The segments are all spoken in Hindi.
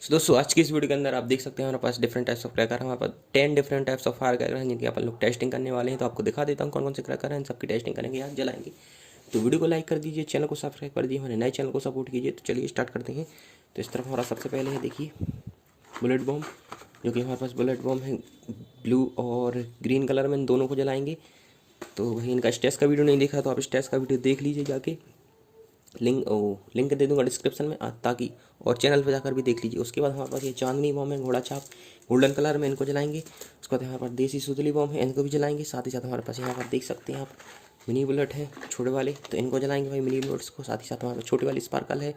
तो दोस्तों आज की इस वीडियो के अंदर आप देख सकते हैं हमारे पास डिफरेंट टाइप्स ऑफ क्रैकर, हमारे पास 10 different types of fire cracker हैं जिनकी अपन लोग टेस्टिंग करने वाले हैं। तो आपको दिखा देता हूँ कौन कौन से क्रैकर हैं, सबकी टेस्टिंग करेंगे, आज जलाएंगे। तो वीडियो को लाइक कर दीजिए, चैनल को सब्सक्राइब कर दीजिए, हमारे नए चैनल को सपोर्ट कीजिए। तो चलिए स्टार्ट करते हैं। तो इस तरफ हमारा सबसे पहले है, देखिए बुलेट बॉम्ब, जो कि हमारे पास बुलेट बॉम्ब है ब्लू और ग्रीन कलर में, इन दोनों को जलाएंगे। तो वही इनका स्टेज का वीडियो नहीं देखा तो आप स्टेज का वीडियो देख लीजिए जाके, लिंक दे दूंगा डिस्क्रिप्शन में ताकि, और चैनल पे जाकर भी देख लीजिए। उसके बाद हमारे पास ये चांदनी बॉम्ब है घोड़ा छाप गोल्डन कलर में, इनको जलाएंगे। उसके बाद हमारे पास देसी सुतली बॉम्ब है, इनको भी जलाएंगे। साथ ही साथ हमारे पास यहाँ पर देख सकते हैं आप मिनी बुलेट है छोटे वाले, तो इनको जलाएंगे भाई मिनी बुलेट्स को। साथ ही साथ हमारे पास छोटी वाली स्पार्कल है,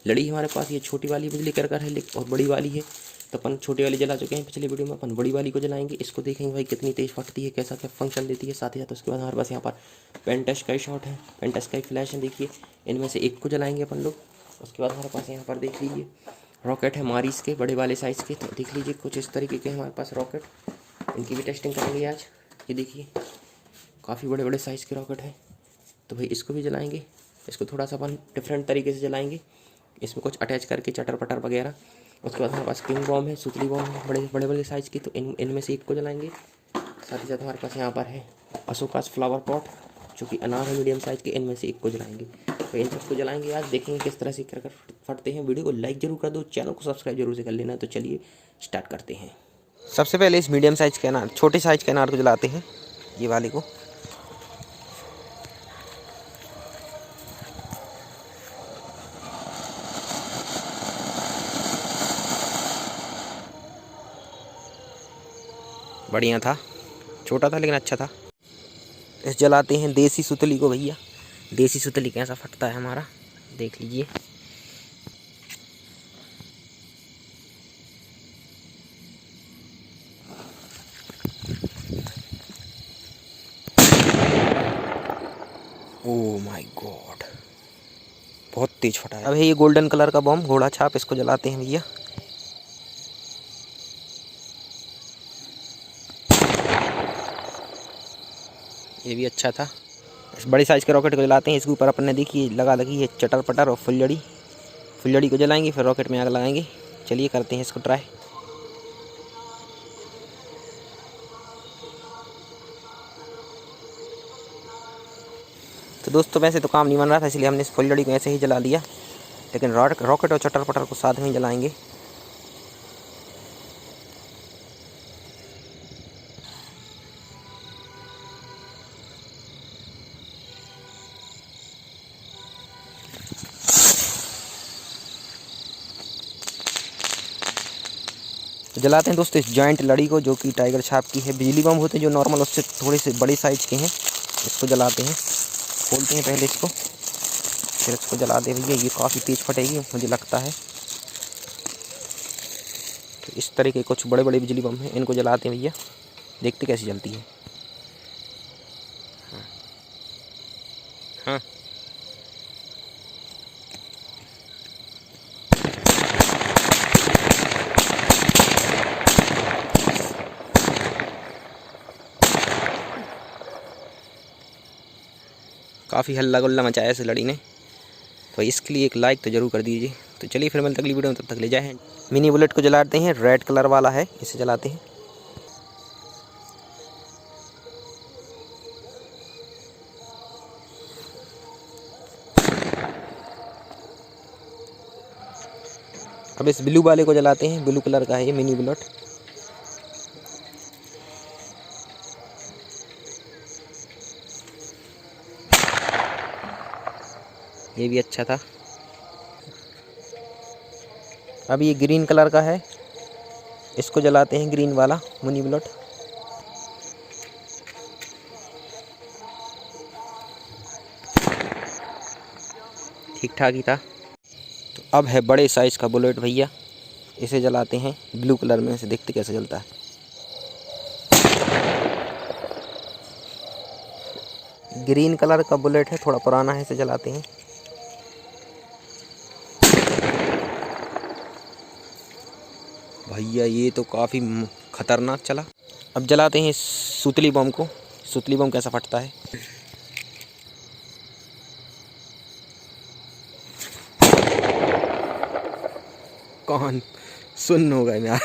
लड़ी हमारे पास ये छोटी वाली बिजली क्रैकर है और बड़ी वाली है। तो अपन छोटी वाली जला चुके हैं पिछली वीडियो में, अपन बड़ी वाली को जलाएंगे। इसको देखेंगे भाई कितनी तेज़ फटती है, कैसा क्या फंक्शन देती है। साथ ही साथ उसके बाद हमारे पास यहाँ पर पेंटस का शॉट है, पेंटस का फ्लैश है, देखिए इनमें से एक को जलाएंगे अपन लोग। उसके बाद हमारे पास यहाँ पर देख लीजिए रॉकेट है मारिस के बड़े वाले साइज़ के, तो देख लीजिए कुछ इस तरीके के हमारे पास रॉकेट, इनकी भी टेस्टिंग करेंगे आज। ये देखिए काफ़ी बड़े बड़े साइज़ के रॉकेट है, तो भाई इसको भी जलाएंगे। इसको थोड़ा सा अपन डिफरेंट तरीके से जलाएंगे, इसमें कुछ अटैच करके चटर पटर वगैरह। उसके बाद हमारे पास किंग बॉम्ब है, सुतली बॉम्ब है बड़े बड़े बड़े साइज़ की, तो इनमें से एक को जलाएंगे। साथ ही साथ हमारे पास यहाँ पर है अशोकास फ्लावर पॉट, जो कि अनार है मीडियम साइज़ के, इनमें से एक को जलाएंगे। तो इन सबको जलाएंगे आज, देखेंगे किस तरह से क्रैकर फटते हैं। वीडियो को लाइक जरूर कर दो, चैनल को सब्सक्राइब जरूर से कर लेना। तो चलिए स्टार्ट करते हैं। सबसे पहले इस मीडियम साइज़ के अनार, छोटे साइज़ के अनार को जलाते हैं, ये वाले को। बढ़िया था, छोटा था लेकिन अच्छा था। इस जलाते हैं देसी सुतली को भैया। देसी सुतली कैसा फटता है हमारा, देख लीजिए। ओह माय गॉड, बहुत तेज फटा है। अब है ये गोल्डन कलर का बॉम्ब घोड़ा छाप, इसको जलाते हैं भैया। ये भी अच्छा था। इस बड़ी साइज़ के रॉकेट को जलाते हैं। इसके ऊपर अपन ने देखिए लगा लगी है चटर पटर और फुलझड़ी, फुलझड़ी को जलाएंगे, फिर रॉकेट में आग लगाएंगे। चलिए करते हैं इसको ट्राई। तो दोस्तों वैसे तो काम नहीं बन रहा था, इसलिए हमने इस फुलझड़ी को ऐसे ही जला लिया, लेकिन रॉकेट और चटर पटर को साथ में ही जलाएंगे। तो जलाते हैं दोस्तों इस जॉइंट लड़ी को, जो कि टाइगर छाप की है। बिजली बम होते हैं जो नॉर्मल, उससे थोड़े से बड़ी साइज़ के हैं। इसको जलाते हैं, खोलते हैं पहले इसको, फिर इसको जलाते हैं भैया। ये काफ़ी तेज़ फटेगी मुझे लगता है। तो इस तरह के कुछ बड़े बड़े बिजली बम हैं, इनको जलाते हैं भैया, देखते कैसी जलती है। हाँ हाँ, काफ़ी हल्ला गुल्ला मचाया इस लड़ी ने, तो इसके लिए एक लाइक तो ज़रूर कर दीजिए। तो चलिए फिर मिलते अगली वीडियो में, तब तक ले जाए। मिनी बुलेट को जलाते हैं, रेड कलर वाला है, इसे जलाते हैं। अब इस ब्लू वाले को जलाते हैं, ब्लू कलर का है ये मिनी बुलेट। ये भी अच्छा था। अब ये ग्रीन कलर का है, इसको जलाते हैं, ग्रीन वाला मिनी बुलेट। ठीक ठाक ही था। तो अब है बड़े साइज़ का बुलेट भैया, इसे जलाते हैं ब्लू कलर में, इसे देखते कैसे जलता है। ग्रीन कलर का बुलेट है, थोड़ा पुराना है, इसे जलाते हैं। भैया ये तो काफ़ी खतरनाक चला। अब जलाते हैं सुतली बम को, सुतली बम कैसा फटता है। कान सुन्न हो गए यार।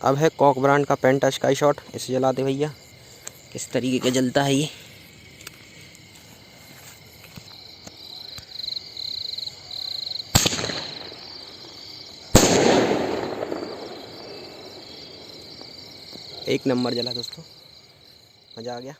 अब है कॉक ब्रांड का पेंटा स्काई शॉट, इसे जला दे भैया। किस तरीके का जलता है ये। एक नंबर जला दोस्तों, मज़ा आ गया।